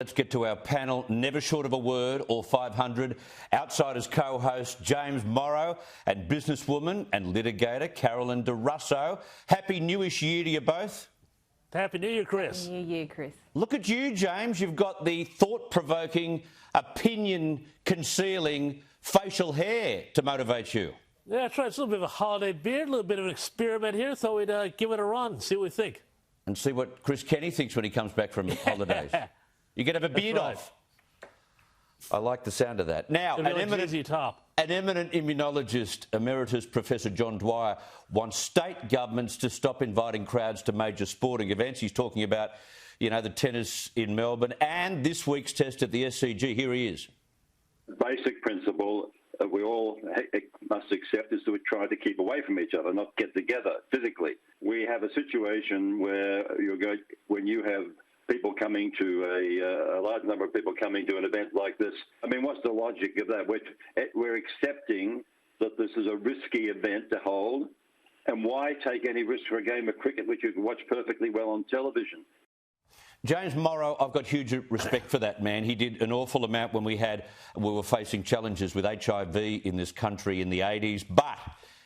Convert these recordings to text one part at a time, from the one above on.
Let's get to our panel, never short of a word or 500. Outsiders co-host James Morrow and businesswoman and litigator Carolyn De Russo. Happy newish year to you both. Happy New Year, Chris. Happy New Year, Chris. Look at you, James. You've got the thought-provoking, opinion-concealing facial hair to motivate you. Yeah, that's right. It's a little bit of a holiday beard, a little bit of an experiment here. Thought we'd give it a run, see what we think. And see what Chris Kenny thinks when he comes back from holidays. You can have a beard off. I like the sound of that. Now, an eminent immunologist, Emeritus Professor John Dwyer, wants state governments to stop inviting crowds to major sporting events. He's talking about, you know, the tennis in Melbourne and this week's test at the SCG. Here he is. The basic principle we all must accept is to try to keep away from each other, not get together physically. We have a situation where when you have people coming to a large number of people coming to an event like this. I mean, what's the logic of that? We're accepting that this is a risky event to hold, and why take any risk for a game of cricket which you can watch perfectly well on television? James Morrow, I've got huge respect for that man. He did an awful amount when we were facing challenges with HIV in this country in the 80s, but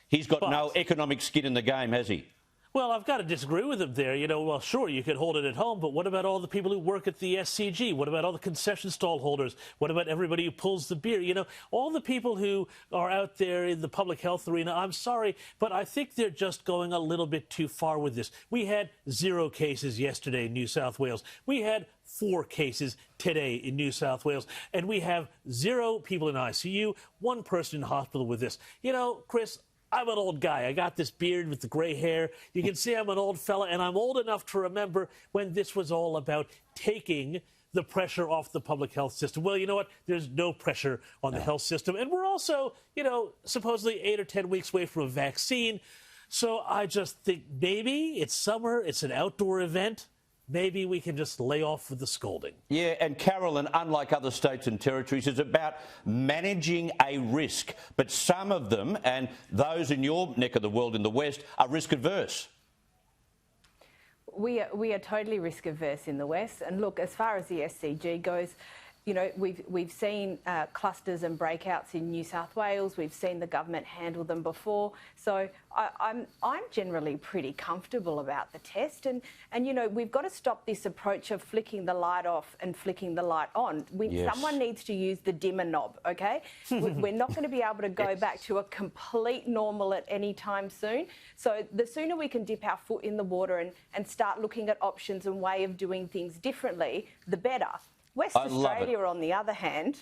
he's got no economic skin in the game, has he? Well, I've got to disagree with him there. You know, well, sure, you could hold it at home, but what about all the people who work at the SCG? What about all the concession stall holders? What about everybody who pulls the beer? You know, all the people who are out there in the public health arena, I'm sorry, but I think they're just going a little bit too far with this. We had 0 cases yesterday in New South Wales. We had 4 cases today in New South Wales. And we have 0 people in ICU, 1 person in hospital with this. You know, Chris, I'm an old guy. I got this beard with the grey hair. You can see I'm an old fella, and I'm old enough to remember when this was all about taking the pressure off the public health system. Well, you know what? There's no pressure on the health system. And we're also, you know, supposedly 8 or 10 weeks away from a vaccine. So I just think maybe it's summer, it's an outdoor event. Maybe we can just lay off with the scolding. Yeah, and Carolyn, unlike other states and territories, is about managing a risk. But some of them, and those in your neck of the world in the West, are risk adverse. We are totally risk averse in the West. And look, as far as the SCG goes, you know, we've seen clusters and breakouts in New South Wales. We've seen the government handle them before. So I'm generally pretty comfortable about the test. And you know, we've got to stop this approach of flicking the light off and flicking the light on. Someone needs to use the dimmer knob, OK? We're not going to be able to go back to a complete normal at any time soon. So the sooner we can dip our foot in the water and start looking at options and way of doing things differently, the better. West Australia, on the other hand,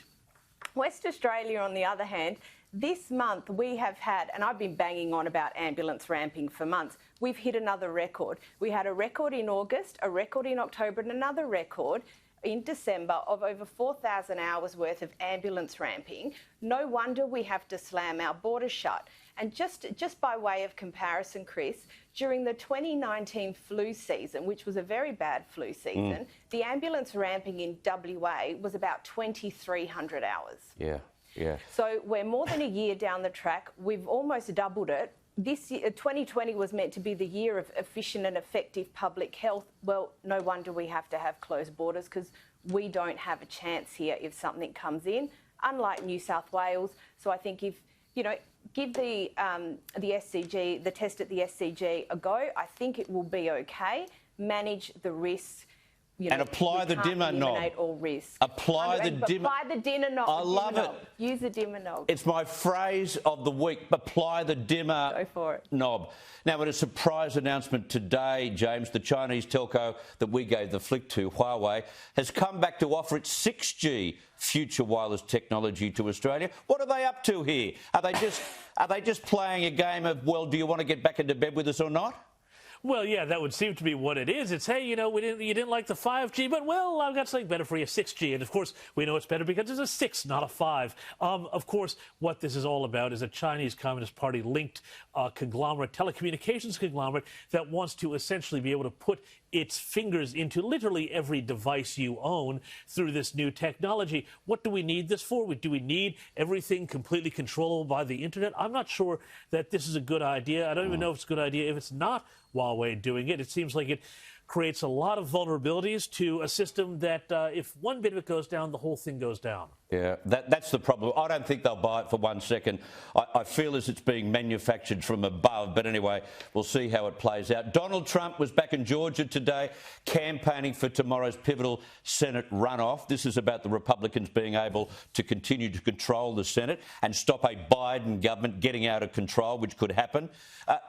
this month we have had, and I've been banging on about ambulance ramping for months, we've hit another record. We had a record in August, a record in October, and another record in December of over 4,000 hours worth of ambulance ramping. No wonder we have to slam our borders shut. And just by way of comparison, Chris, during the 2019 flu season, which was a very bad flu season, the ambulance ramping in WA was about 2,300 hours. Yeah, yeah. So we're more than a year down the track. We've almost doubled it. This year, 2020 was meant to be the year of efficient and effective public health. Well, no wonder we have to have closed borders, because we don't have a chance here if something comes in, unlike New South Wales. So I think if, you know, give the SCG, the test at the SCG a go, I think it will be okay. Manage the risks. You know, and apply the dimmer knob. All risk. Apply the dimmer. Apply the dimmer knob. I love it. Use the dimmer knob. It's my phrase of the week. Apply the dimmer Go for it. knob. Now, in a surprise announcement today, James, the Chinese telco that we gave the flick to, Huawei, has come back to offer its 6G future wireless technology to Australia. What are they up to here? Are they just playing a game of, well, do you want to get back into bed with us or not? Well, yeah, that would seem to be what it is. It's, hey, you know, you didn't like the 5G, but, well, I've got something better for you, 6G. And, of course, we know it's better because it's a 6, not a 5. Of course, what this is all about is a Chinese Communist Party-linked conglomerate, telecommunications conglomerate, that wants to essentially be able to put its fingers into literally every device you own through this new technology. What do we need this for? Do we need everything completely controllable by the internet? I'm not sure that this is a good idea. I don't even know if it's a good idea if it's not Huawei doing it. It seems like it creates a lot of vulnerabilities to a system that if one bit of it goes down, the whole thing goes down. Yeah, that's the problem. I don't think they'll buy it for 1 second. I feel as it's being manufactured from above. But anyway, we'll see how it plays out. Donald Trump was back in Georgia today campaigning for tomorrow's pivotal Senate runoff. This is about the Republicans being able to continue to control the Senate and stop a Biden government getting out of control, which could happen.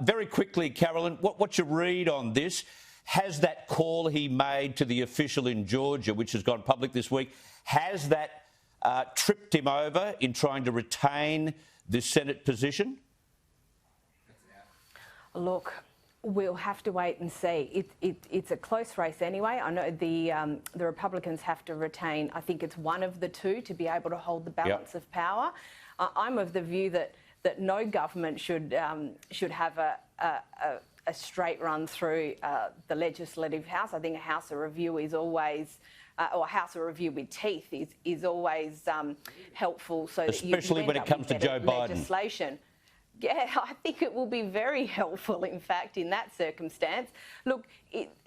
Very quickly, Carolyn, what's your read on this? Has that call he made to the official in Georgia, which has gone public this week, has that tripped him over in trying to retain this Senate position? Look, we'll have to wait and see. It's a close race anyway. I know the Republicans have to retain, I think it's one of the two to be able to hold the balance of power. I'm of the view that no government should have a straight run through the Legislative House. I think a House of Review is always, or a House of Review with teeth is always helpful. So especially when it comes to Joe Biden. Legislation. Yeah, I think it will be very helpful, in fact, in that circumstance. Look,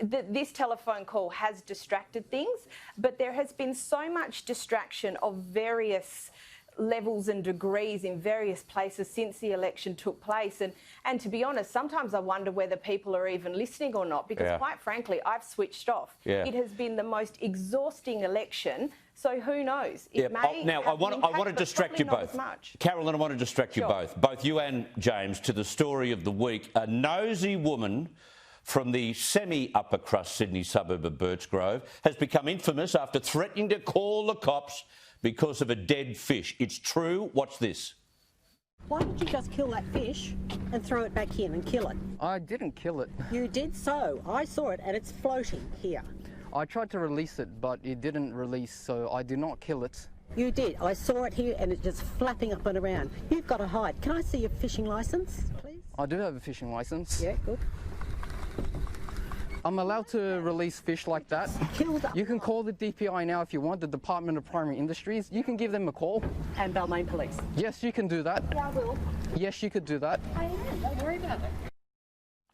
this telephone call has distracted things, but there has been so much distraction of various levels and degrees in various places since the election took place. And to be honest, sometimes I wonder whether people are even listening or not, because quite frankly, I've switched off. It has been the most exhausting election. So who knows? It may now, I want to distract you both. Carolyn, I want to distract you both you and James, to the story of the week. A nosy woman from the semi-upper crust Sydney suburb of Birchgrove has become infamous after threatening to call the cops because of a dead fish. It's true. Watch this. Why did you just kill that fish and throw it back in and kill it? I didn't kill it. You did so. I saw it and it's floating here. I tried to release it, but it didn't release, so I did not kill it. You did. I saw it here and it's just flapping up and around. You've got to hide. Can I see your fishing licence, please? I do have a fishing licence. Yeah, good. I'm allowed to release fish like that. You can call the DPI now if you want, the Department of Primary Industries. You can give them a call. And Balmain Police. Yes, you can do that. Yeah, I will. Yes, you could do that. I am. Don't worry about it.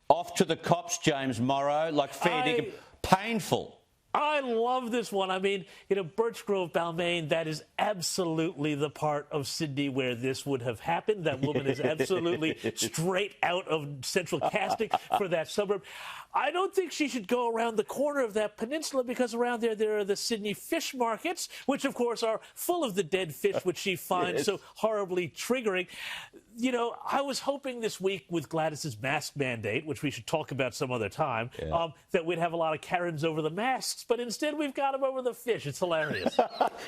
Off to the cops, James Morrow. Like fair dinkum. Painful. I love this one. I mean, Birchgrove, Balmain, that is absolutely the part of Sydney where this would have happened. That woman is absolutely straight out of central casting for that suburb. I don't think she should go around the corner of that peninsula, because around there are the Sydney fish markets, which, of course, are full of the dead fish, which she finds so horribly triggering. I was hoping this week with Gladys's mask mandate, which we should talk about some other time, that we'd have a lot of Karens over the masks, but instead we've got them over the fish. It's hilarious.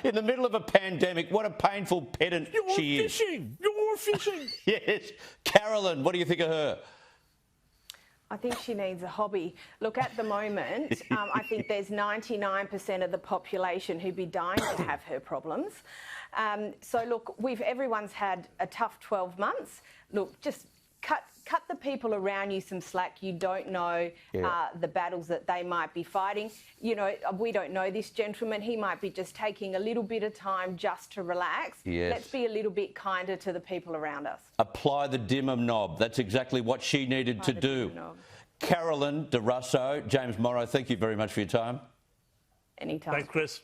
In the middle of a pandemic, what a painful pedant she is. You're fishing! Yes. Carolyn, what do you think of her? I think she needs a hobby. Look, at the moment, I think there's 99% of the population who'd be dying to have her problems. So, look, everyone's had a tough 12 months. Look, just cut the people around you some slack. You don't know the battles that they might be fighting. We don't know this gentleman. He might be just taking a little bit of time just to relax. Yes. Let's be a little bit kinder to the people around us. Apply the dimmer knob. That's exactly what she needed to do. Carolyn de Russo, James Morrow, thank you very much for your time. Anytime. Thanks, Chris.